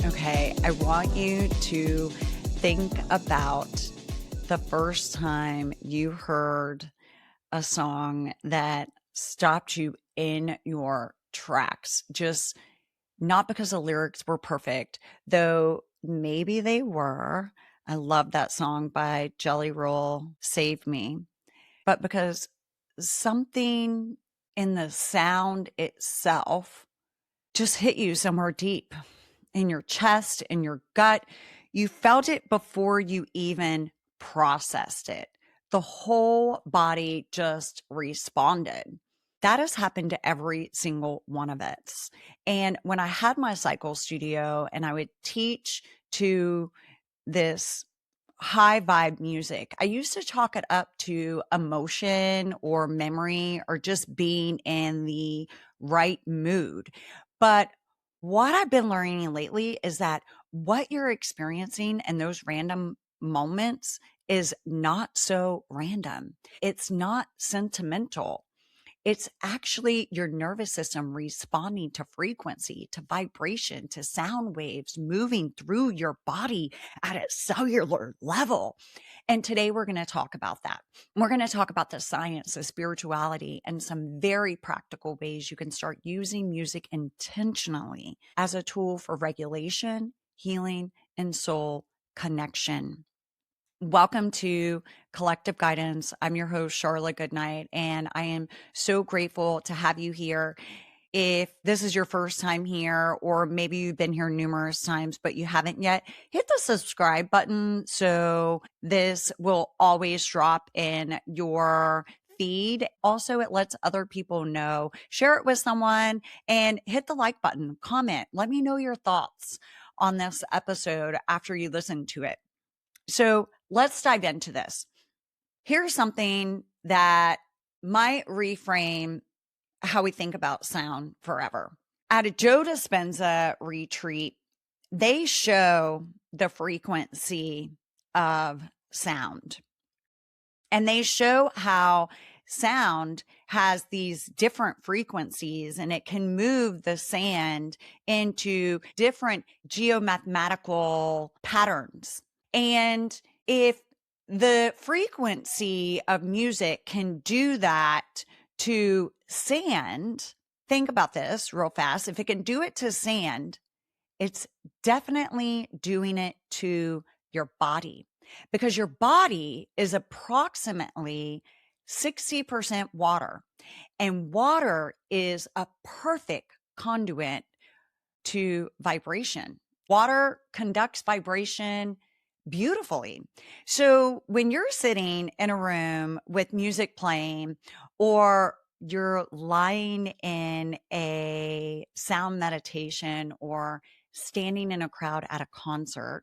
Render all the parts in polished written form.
Okay, I want you to think about the first time you heard a song that stopped you in your tracks. Just not because the lyrics were perfect, though maybe they were. I love that song by Jelly Roll, Save Me, but because something in the sound itself just hit you somewhere deep in your chest, in your gut. You felt it before you even processed it. The whole body just responded. That has happened to every single one of us. And when I had my cycle studio and I would teach to this high vibe music, I used to chalk it up to emotion or memory or just being in the right mood. But what I've been learning lately is that what you're experiencing in those random moments is not so random. It's not sentimental. It's actually your nervous system responding to frequency, to vibration, to sound waves moving through your body at a cellular level. And today we're going to talk about that. We're going to talk about the science, the spirituality, and some very practical ways you can start using music intentionally as a tool for regulation, healing, and soul connection. Welcome to Collective Guidance. I'm your host, Charla Goodnight, and I am so grateful to have you here. If this is your first time here, or maybe you've been here numerous times, but you haven't yet, hit the subscribe button so this will always drop in your feed. Also, it lets other people know. Share it with someone and hit the like button, comment. Let me know your thoughts on this episode after you listen to it. So let's dive into this. Here's something that might reframe how we think about sound forever. At a Joe Dispenza retreat, they show the frequency of sound. And they show how sound has these different frequencies and it can move the sand into different geomathematical patterns. And if the frequency of music can do that to sand, think about this real fast. If it can do it to sand, it's definitely doing it to your body, because your body is approximately 60% water, and water is a perfect conduit to vibration. Water conducts vibration beautifully. So when you're sitting in a room with music playing, or you're lying in a sound meditation, or standing in a crowd at a concert,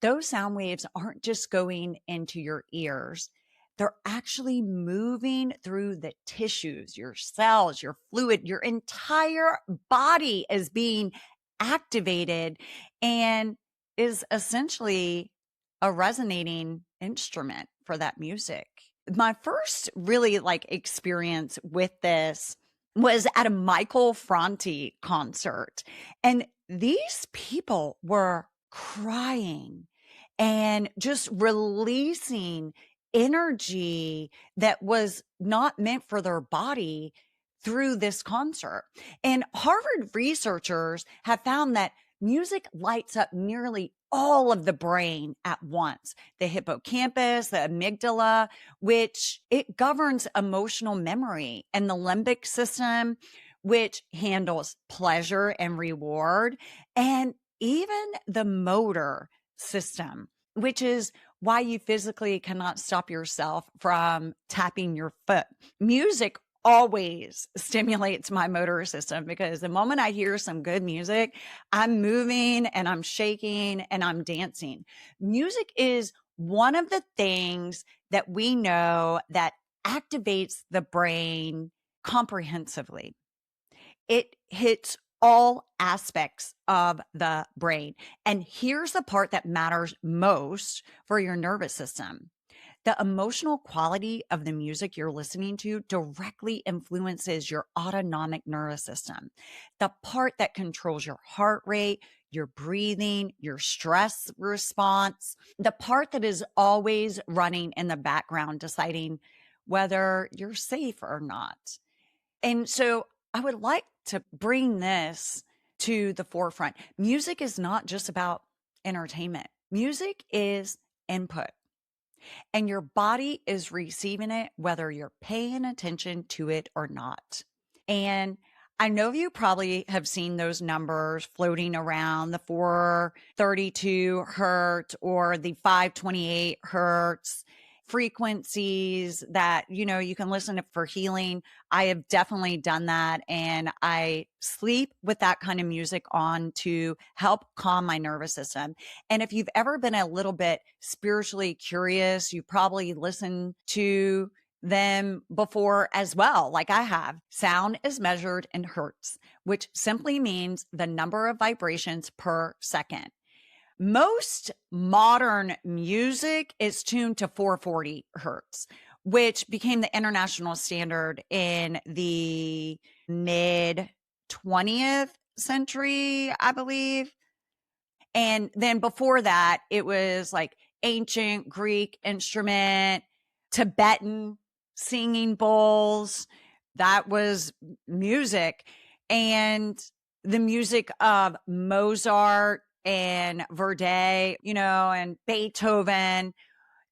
those sound waves aren't just going into your ears. They're actually moving through the tissues, your cells, your fluid, your entire body is being activated and is essentially a resonating instrument for that music. My first really experience with this was at a Michael Franti concert. And these people were crying and just releasing energy that was not meant for their body through this concert. And Harvard researchers have found that music lights up nearly all of the brain at once. The hippocampus, the amygdala, which it governs emotional memory, and the limbic system, which handles pleasure and reward, and even the motor system, which is why you physically cannot stop yourself from tapping your foot. Music always stimulates my motor system, because the moment I hear some good music, I'm moving and I'm shaking and I'm dancing. Music is one of the things that we know that activates the brain comprehensively. It hits all aspects of the brain. And here's the part that matters most for your nervous system. The emotional quality of the music you're listening to directly influences your autonomic nervous system, the part that controls your heart rate, your breathing, your stress response, the part that is always running in the background, deciding whether you're safe or not. And so I would like to bring this to the forefront. Music is not just about entertainment. Music is input, and your body is receiving it whether you're paying attention to it or not. And I know you probably have seen those numbers floating around, the 432 hertz or the 528 hertz frequencies that, you can listen to for healing. I have definitely done that. And I sleep with that kind of music on to help calm my nervous system. And if you've ever been a little bit spiritually curious, you probably listened to them before as well, like I have. Sound is measured in hertz, which simply means the number of vibrations per second. Most modern music is tuned to 440 hertz, which became the international standard in the mid 20th century, I believe. And then before that, it was like ancient Greek instrument, Tibetan singing bowls. That was music. And the music of Mozart and Verdi, and Beethoven,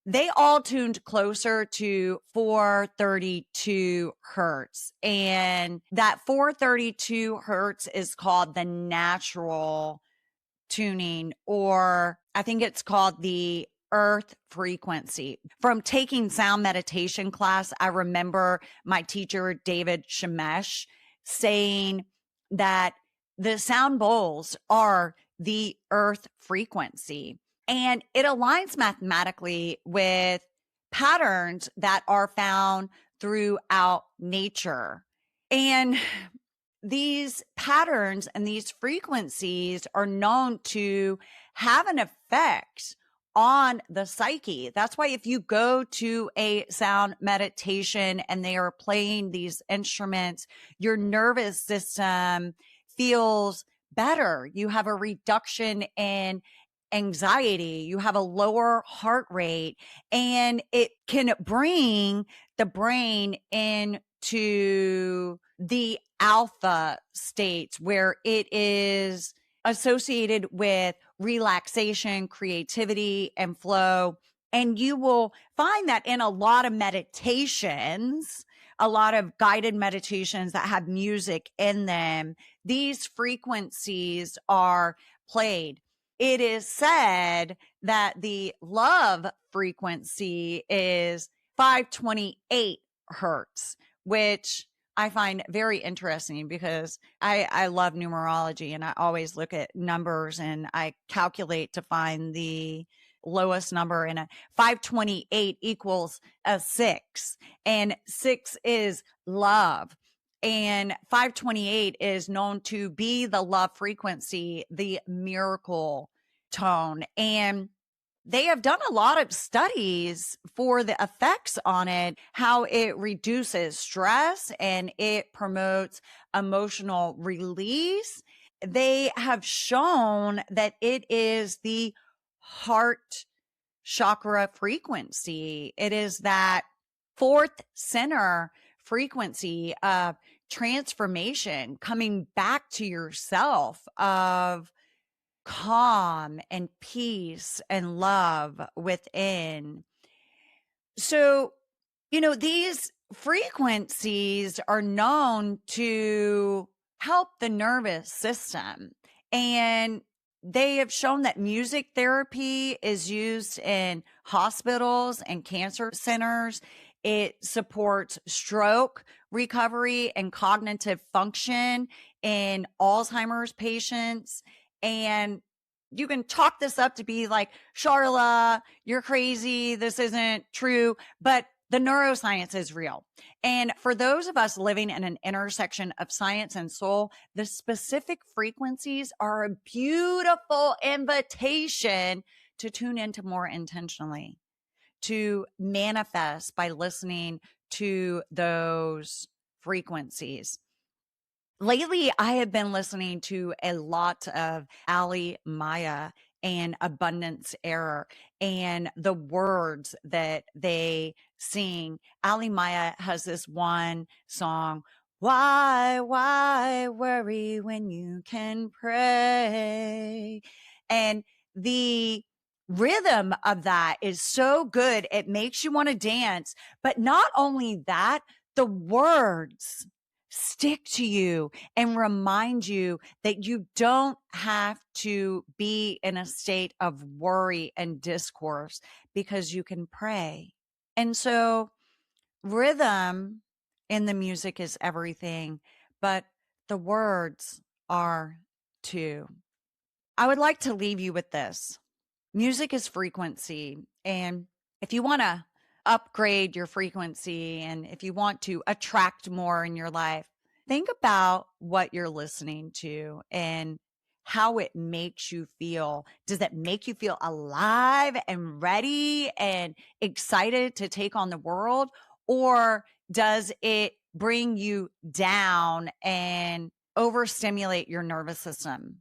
they all tuned closer to 432 hertz. And that 432 hertz is called the natural tuning, or I think it's called the earth frequency. From taking sound meditation class, I remember my teacher, David Shemesh, saying that the sound bowls are the earth frequency. And it aligns mathematically with patterns that are found throughout nature. And these patterns and these frequencies are known to have an effect on the psyche. That's why if you go to a sound meditation and they are playing these instruments, your nervous system feels better. You have a reduction in anxiety, you have a lower heart rate, and it can bring the brain into the alpha states where it is associated with relaxation, creativity, and flow. And you will find that in a lot of meditations, a lot of guided meditations that have music in them, these frequencies are played. It is said that the love frequency is 528 hertz, which I find very interesting because I love numerology and I always look at numbers and I calculate to find the lowest number, and a 528 equals a 6, and 6 is love. And 528 is known to be the love frequency, the miracle tone. And they have done a lot of studies for the effects on it, how it reduces stress and it promotes emotional release. They have shown that it is the heart chakra frequency. It is that fourth center frequency of transformation, coming back to yourself, of calm and peace and love within. So, these frequencies are known to help the nervous system. And they have shown that music therapy is used in hospitals and cancer centers. It supports stroke recovery and cognitive function in Alzheimer's patients. And you can chalk this up to be like, Charla, you're crazy. This isn't true. But the neuroscience is real. And for those of us living in an intersection of science and soul, the specific frequencies are a beautiful invitation to tune into more intentionally, to manifest by listening to those frequencies. Lately, I have been listening to a lot of Ali Maya and Abundance Error and the words that they sing. Ali Maya has this one song, why worry when you can pray? And the rhythm of that is so good. It makes you want to dance. But not only that, the words stick to you and remind you that you don't have to be in a state of worry and discourse because you can pray. And so rhythm in the music is everything, but the words are too. I would like to leave you with this. Music is frequency. And if you want to upgrade your frequency and if you want to attract more in your life, think about what you're listening to and how it makes you feel. Does it make you feel alive and ready and excited to take on the world? Or does it bring you down and overstimulate your nervous system?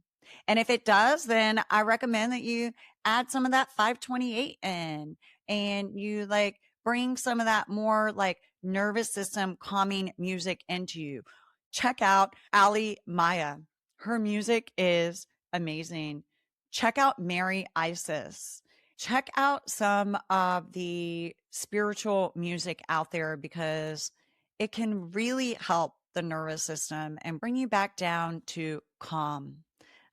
And if it does, then I recommend that you add some of that 528 in and you like bring some of that more like nervous system calming music into you. Check out Ali Maya. Her music is amazing. Check out Mary Isis. Check out some of the spiritual music out there because it can really help the nervous system and bring you back down to calm,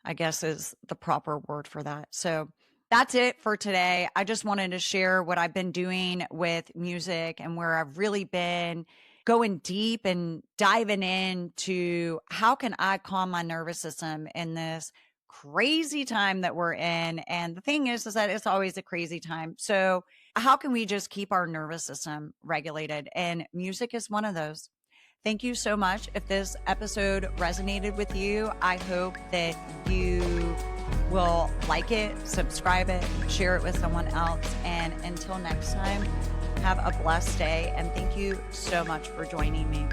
I guess is the proper word for that. So that's it for today. I just wanted to share what I've been doing with music and where I've really been going deep and diving into how can I calm my nervous system in this crazy time that we're in. And the thing is that it's always a crazy time. So how can we just keep our nervous system regulated? And music is one of those. Thank you so much. If this episode resonated with you, I hope that you will like it, subscribe it, share it with someone else. And until next time, have a blessed day. And thank you so much for joining me.